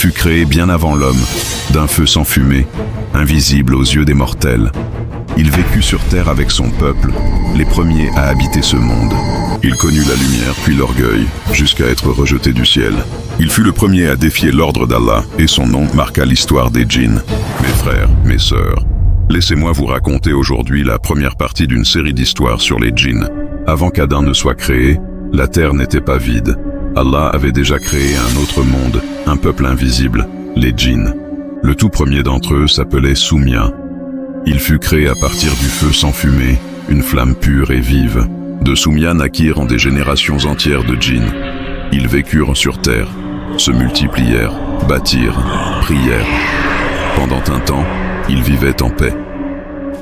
fut créé bien avant l'homme, d'un feu sans fumée, invisible aux yeux des mortels. Il vécut sur terre avec son peuple, les premiers à habiter ce monde. Il connut la lumière puis l'orgueil, jusqu'à être rejeté du ciel. Il fut le premier à défier l'ordre d'Allah, et son nom marqua l'histoire des djinns. Mes frères, mes sœurs, laissez-moi vous raconter aujourd'hui la première partie d'une série d'histoires sur les djinns. Avant qu'Adam ne soit créé, la terre n'était pas vide. Allah avait déjà créé un autre monde, un peuple invisible, les djinns. Le tout premier d'entre eux s'appelait Soumia. Il fut créé à partir du feu sans fumée, une flamme pure et vive. De Soumia naquirent des générations entières de djinns. Ils vécurent sur terre, se multiplièrent, bâtirent, prièrent. Pendant un temps, ils vivaient en paix.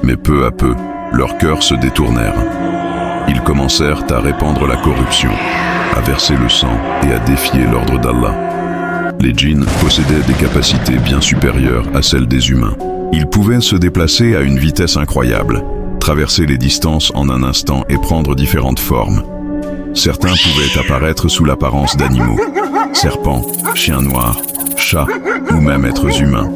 Mais peu à peu, leurs cœurs se détournèrent. Ils commencèrent à répandre la corruption, à verser le sang et à défier l'ordre d'Allah. Les djinns possédaient des capacités bien supérieures à celles des humains. Ils pouvaient se déplacer à une vitesse incroyable, traverser les distances en un instant et prendre différentes formes. Certains pouvaient apparaître sous l'apparence d'animaux, serpents, chiens noirs, chats ou même êtres humains.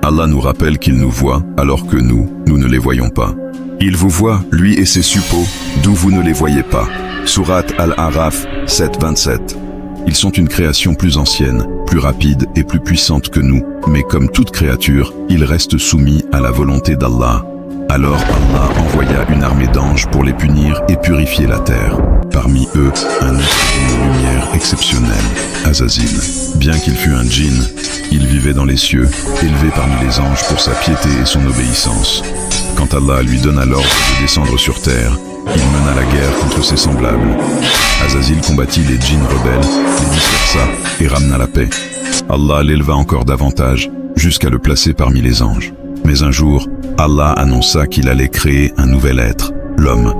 Allah nous rappelle qu'il nous voit alors que nous ne les voyons pas. Il vous voit, lui et ses suppôts, d'où vous ne les voyez pas. Sourate Al-A'raf 7:27. Ils sont une création plus ancienne, plus rapide et plus puissante que nous, mais comme toute créature, ils restent soumis à la volonté d'Allah. Alors Allah envoya une armée d'anges pour les punir et purifier la terre. Parmi eux, un être d'une lumière exceptionnelle, Azazil. Bien qu'il fût un djinn, il vivait dans les cieux, élevé parmi les anges pour sa piété et son obéissance. Quand Allah lui donna l'ordre de descendre sur terre, il mena la guerre contre ses semblables. Azazil combattit les djinns rebelles, les dispersa et ramena la paix. Allah l'éleva encore davantage, jusqu'à le placer parmi les anges. Mais un jour, Allah annonça qu'il allait créer un nouvel être, l'homme.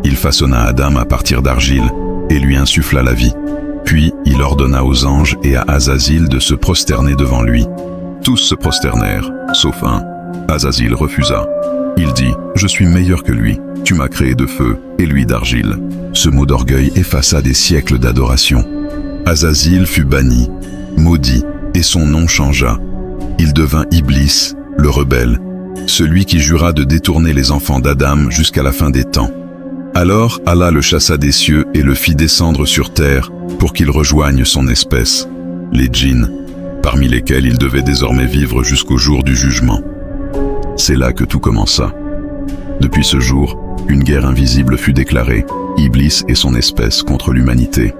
Il façonna Adam à partir d'argile et lui insuffla la vie. Puis il ordonna aux anges et à Azazil de se prosterner devant lui. Tous se prosternèrent, sauf un. Azazil refusa. Il dit « Je suis meilleur que lui, tu m'as créé de feu et lui d'argile. » Ce mot d'orgueil effaça des siècles d'adoration. Azazil fut banni, maudit, et son nom changea. Il devint Iblis, le rebelle, celui qui jura de détourner les enfants d'Adam jusqu'à la fin des temps. Alors Allah le chassa des cieux et le fit descendre sur terre pour qu'il rejoigne son espèce, les djinns, parmi lesquels il devait désormais vivre jusqu'au jour du jugement. C'est là que tout commença. Depuis ce jour, une guerre invisible fut déclarée, Iblis et son espèce contre l'humanité.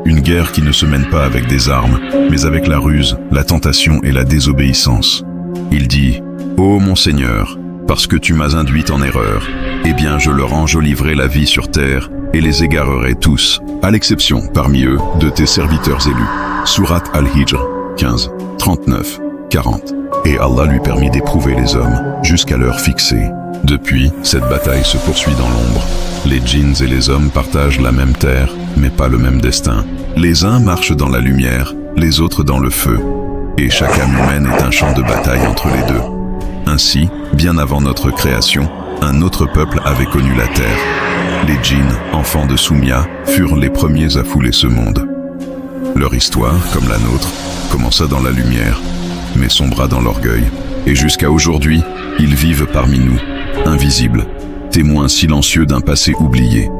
Une guerre qui ne se mène pas avec des armes, mais avec la ruse, la tentation et la désobéissance. Il dit « Ô mon Seigneur, parce que tu m'as induit en erreur, eh bien je leur enjoliverai la vie sur terre et les égarerai tous, à l'exception, parmi eux, de tes serviteurs élus. » Sourate Al-Hijr 15, 39, 40. Et Allah lui permit d'éprouver les hommes jusqu'à l'heure fixée. Depuis, cette bataille se poursuit dans l'ombre. Les djinns et les hommes partagent la même terre, mais pas le même destin. Les uns marchent dans la lumière, les autres dans le feu. Et chaque âme humaine est un champ de bataille entre les deux. Ainsi, bien avant notre création, un autre peuple avait connu la terre. Les djinns, enfants de Soumia, furent les premiers à fouler ce monde. Leur histoire, comme la nôtre, commença dans la lumière, mais sombra dans l'orgueil. Et jusqu'à aujourd'hui, ils vivent parmi nous, invisibles, témoins silencieux d'un passé oublié.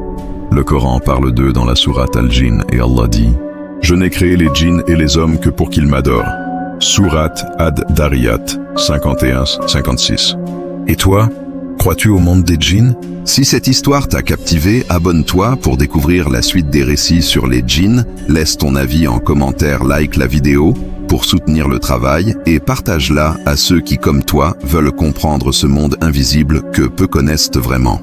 Le Coran parle d'eux dans la sourate Al-Jinn et Allah dit « Je n'ai créé les djinns et les hommes que pour qu'ils m'adorent. » Sourate Ad-Dariyat 51-56. Et toi, crois-tu au monde des djinns? Si cette histoire t'a captivé, abonne-toi pour découvrir la suite des récits sur les djinns, laisse ton avis en commentaire, like la vidéo pour soutenir le travail et partage-la à ceux qui, comme toi, veulent comprendre ce monde invisible que peu connaissent vraiment.